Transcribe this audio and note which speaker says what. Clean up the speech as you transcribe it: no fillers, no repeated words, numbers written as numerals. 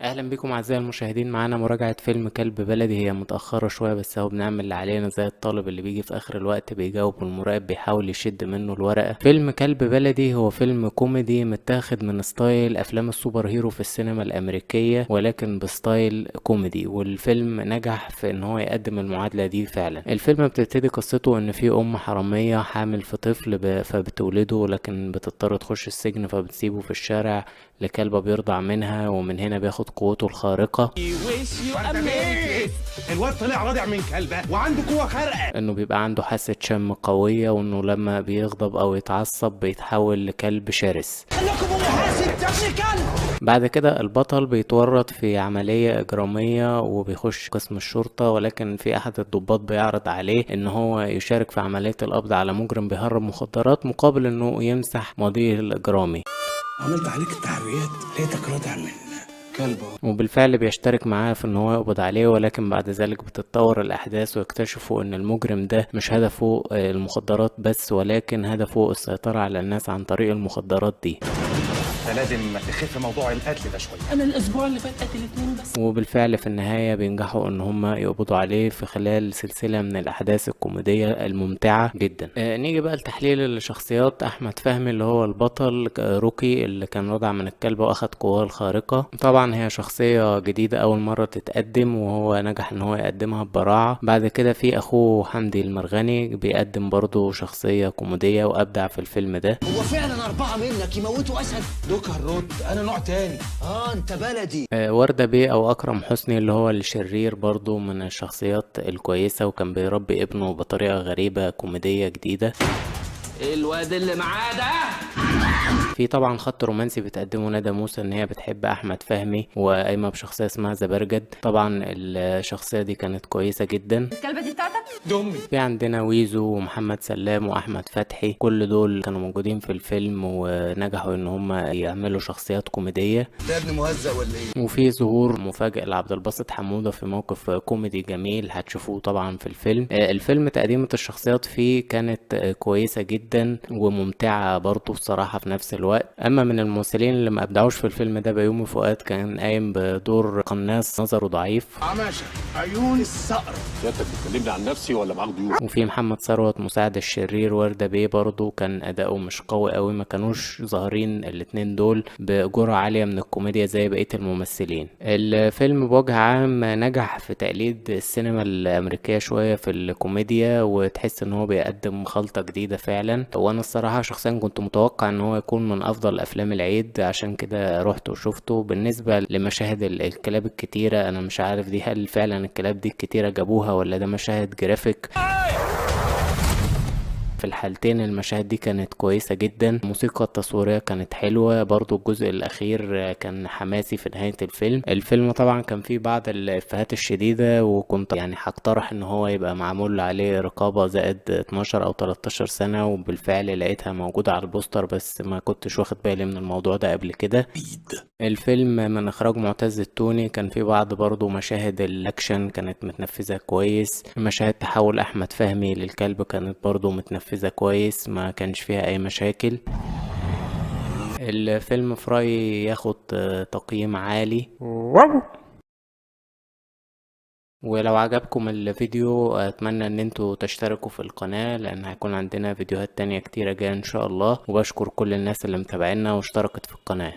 Speaker 1: اهلا بكم اعزائي المشاهدين. معانا مراجعة فيلم كلب بلدي. هي متأخرة شوية بس اهو بنعمل اللي علينا زي الطالب اللي بيجي في اخر الوقت بيجاوب والمراقب بيحاول يشد منه الورقة. فيلم كلب بلدي هو فيلم كوميدي متاخد من ستايل افلام السوبر هيرو في السينما الامريكية ولكن بستايل كوميدي، والفيلم نجح في ان هو يقدم المعادلة دي فعلا. الفيلم بتبتدي قصته ان في ام حرامية حامل في طفل فبتولده لكن بتضطر تخش السجن فبتسيبه في الشارع لكلبة بيرضع منها، ومن هنا بياخد قوته الخارقة
Speaker 2: الواد طلع رادع من كلبه وعنده قوه خارقه،
Speaker 1: انه بيبقى عنده حاسة شم قوية، وانه لما بيغضب او يتعصب بيتحول لكلب شرس.
Speaker 2: خليكم محاسب يا ابن كلب.
Speaker 1: بعد كده البطل بيتورط في عملية إجرامية وبيخش قسم الشرطة، ولكن في أحد الضباط بيعرض عليه إن هو يشارك في عملية القبض على مجرم بيهرب مخدرات مقابل إنه يمسح ماضيه الإجرامي.
Speaker 2: عملت عليك التحريات لقيتك رادع من كلبه.
Speaker 1: وبالفعل بيشترك معاه في ان هو يقبض عليه، ولكن بعد ذلك بتتطور الاحداث ويكتشفوا ان المجرم ده مش هدفه المخدرات بس، ولكن هدفه السيطرة على الناس عن طريق المخدرات دي.
Speaker 2: فلازم تخف موضوع القتل ده شويه.
Speaker 3: انا الاسبوع اللي فات قتل 2 بس.
Speaker 1: وبالفعل في النهاية بينجحوا ان هم يقبضوا عليه في خلال سلسلة من الاحداث الكوميدية الممتعة جدا. نيجي بقى لتحليل الشخصيات. احمد فهمي اللي هو البطل روكي اللي كان رضع من الكلب واخد قواه الخارقة. طبعا هي شخصية جديدة اول مرة تتقدم وهو نجح ان هو يقدمها ببراعة. بعد كده في اخوه حمدي المرغني بيقدم برضه شخصية كوميدية وابدع في الفيلم ده.
Speaker 4: هو فعلا 4 منك يموتوا اسد؟
Speaker 2: دوكا الرد انا نوع تاني.
Speaker 4: انت بلدي.
Speaker 1: وردة بيه او اكرم حسني اللي هو الشرير برضو من الشخصيات الكويسة، وكان بيربي ابنه بطريقة غريبة كوميدية جديدة.
Speaker 3: الواد اللي معاه ده
Speaker 1: في طبعا خط رومانسي بتقدمه ندى موسى ان هي بتحب احمد فهمي وقايمة بشخصية اسمها زبرجد. طبعا الشخصية دي كانت كويسة جدا.
Speaker 5: الكلبة دي بتاعتك؟
Speaker 2: دمي.
Speaker 1: في عندنا ويزو ومحمد سلام واحمد فتحي، كل دول كانوا موجودين في الفيلم ونجحوا ان هم يعملوا شخصيات كوميدية.
Speaker 4: ده ابن مهزأ ولا ايه؟
Speaker 1: وفي ظهور مفاجئ لعبد الباسط حمودة في موقف كوميدي جميل هتشوفوه طبعا في الفيلم. الفيلم تقديمة الشخصيات فيه كانت كويسة جدا وممتعة برضه الصراحة في نفس الوقت. اما من الممثلين اللي ما ابدعوش في الفيلم ده بيومي فؤاد كان قايم بدور قناص نظره ضعيف.
Speaker 2: عماشة عيون الصقر.
Speaker 6: سيادتك بتكلمني عن نفسي ولا معاك ضيوف؟
Speaker 1: وفي محمد ثروت مساعد الشرير. وردة بيه برضه كان اداؤه مش قوي قوي، ما كانوش ظاهرين الاتنين دول بجرعة عالية من الكوميديا زي بقية الممثلين. الفيلم بوجه عام نجح في تقليد السينما الامريكية شوية في الكوميديا، وتحس ان هو بيقدم خلطة جديدة فعلا. وانا الصراحة شخصيا كنت متوقع ان هو يكون من افضل افلام العيد، عشان كده رحت وشفته. بالنسبة لمشاهد الكلاب الكتيرة انا مش عارف دي هل فعلا الكلاب دي الكتيرة جابوها ولا ده مشاهد جرافيك. في الحالتين المشاهد دي كانت كويسة جدا. الموسيقى التصويرية كانت حلوة برضو. الجزء الأخير كان حماسي في نهاية الفيلم طبعا كان فيه بعض الإفيهات الشديدة، وكنت يعني هقترح إن هو يبقى معمول عليه رقابة زائد 12 أو 13 سنة، وبالفعل لقيتها موجودة على البوستر بس ما كنتش واخد بالي من الموضوع ده قبل كده. الفيلم من إخراج معتز التوني. كان فيه بعض برضو مشاهد الأكشن كانت متنفذة كويس. مشاهد تحول أحمد فهمي للكلب كانت برضو متنفذة كويس، ما كانش فيها اي مشاكل. الفيلم في رأيي ياخد تقييم عالي. ولو عجبكم الفيديو اتمنى ان انتوا تشتركوا في القناة لان هيكون عندنا فيديوهات تانية كتيرة جاية ان شاء الله. وبشكر كل الناس اللي متابعينا واشتركت في القناة.